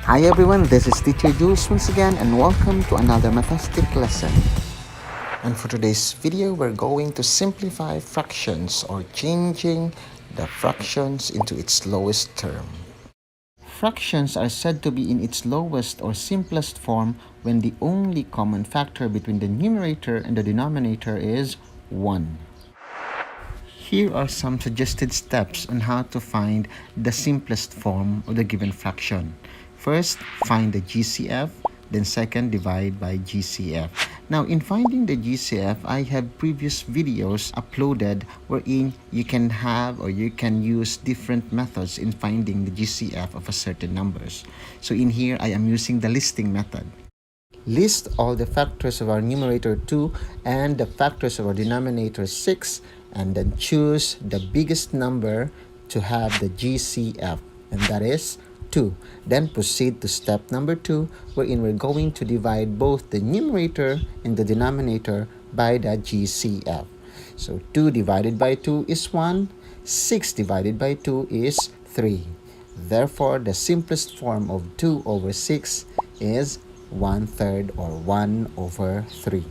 Hi everyone, this is Teacher Jules once again and welcome to another mathematic lesson. And for today's video, we're going to simplify fractions or changing the fractions into its lowest term. Fractions are said to be in its lowest or simplest form when the only common factor between the numerator and the denominator is 1. Here are some suggested steps on how to find the simplest form of the given fraction. First, find the GCF, then second, divide by GCF. Now, in finding the GCF, I have previous videos uploaded wherein you can have or you can use different methods in finding the GCF of a certain numbers. So in here, I am using the listing method. List all the factors of our numerator 2 and the factors of our denominator 6, and then choose the biggest number to have the GCF, and that is 2. Then proceed to step number 2, wherein we're going to divide both the numerator and the denominator by the GCF. So 2 divided by 2 is 1, 6 divided by 2 is 3. Therefore, the simplest form of 2 over 6 is 1/3 or 1 over 3.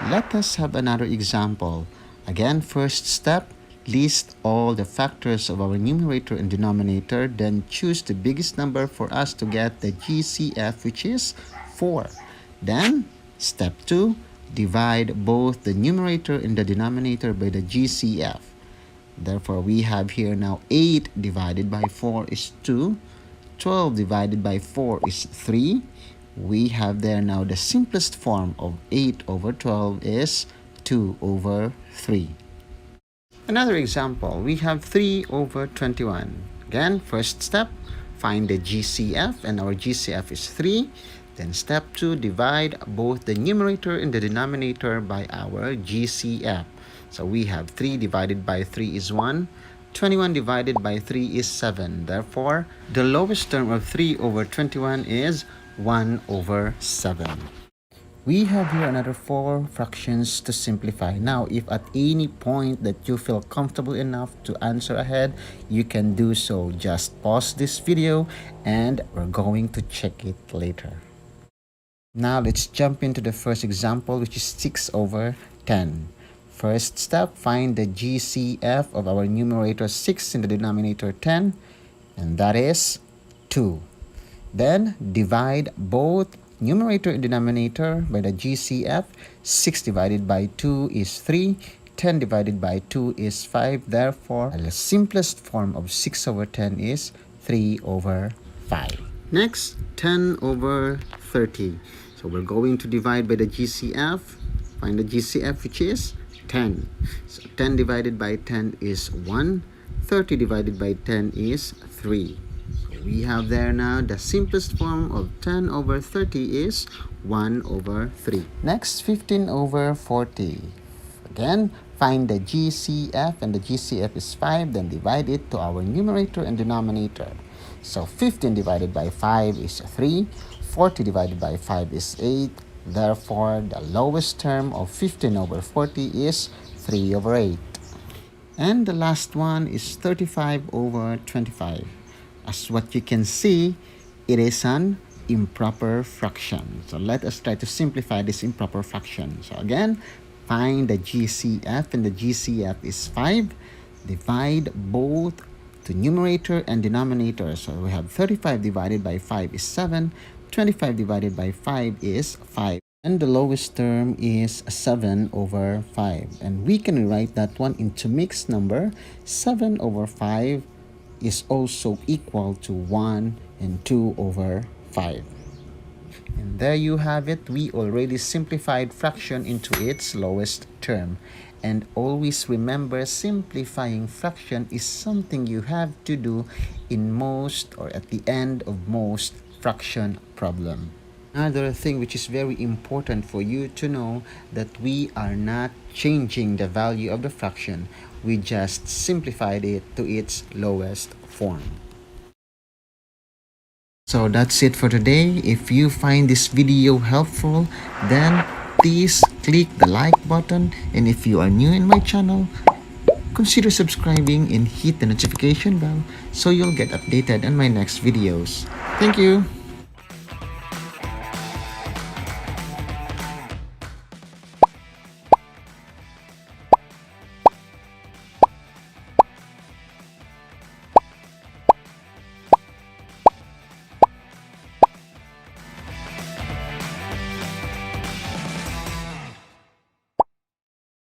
Let us have another example. Again, first step, list all the factors of our numerator and denominator, then choose the biggest number for us to get the GCF, which is 4. Then, step 2, divide both the numerator and the denominator by the GCF. Therefore, we have here now 8 divided by 4 is 2. 12 divided by 4 is 3. We have there now the simplest form of 8 over 12 is 2 over 3. Another example, we have 3 over 21. Again, first step, find the GCF, and our GCF is 3. Then step 2, divide both the numerator and the denominator by our GCF. So we have 3 divided by 3 is 1. 21 divided by 3 is 7. Therefore, the lowest term of 3 over 21 is 1 over 7. We have here another 4 fractions to simplify. Now, if at any point that you feel comfortable enough to answer ahead, you can do so. Just pause this video and we're going to check it later. Now, let's jump into the first example, which is 6 over 10. First step, find the GCF of our numerator 6 and the denominator 10, and that is 2. Then divide both numerator and denominator by the GCF. 6 divided by 2 is 3. 10 divided by 2 is 5. Therefore, the simplest form of 6 over 10 is 3 over 5. Next, 10 over 30. So we're going to divide by the GCF. Find the GCF, which is 10. So 10 divided by 10 is 1. 30 divided by 10 is 3. So we have there now the simplest form of 10 over 30 is 1 over 3. Next, 15 over 40. Again, find the GCF, and the GCF is 5. Then divide it to our numerator and denominator. So 15 divided by 5 is 3. 40 divided by 5 is 8. Therefore, the lowest term of 15 over 40 is 3 over 8. And the last one is 35 over 25. As what you can see, it is an improper fraction. So let us try to simplify this improper fraction. So again, find the GCF, and the GCF is 5. Divide both the numerator and denominator. So we have 35 divided by 5 is 7. 25 divided by 5 is 5. And the lowest term is 7 over 5. And we can rewrite that one into mixed number. 7 over 5 is also equal to 1 and 2 over 5. And there you have it. We already simplified fraction into its lowest term. And always remember, simplifying fraction is something you have to do in most or at the end of most fraction problem. Another thing which is very important for you to know, that we are not changing the value of the fraction. We just simplified it to its lowest form. So that's it for today. If you find this video helpful, then please click the like button. And if you are new in my channel, consider subscribing and hit the notification bell so you'll get updated on my next videos. Thank you!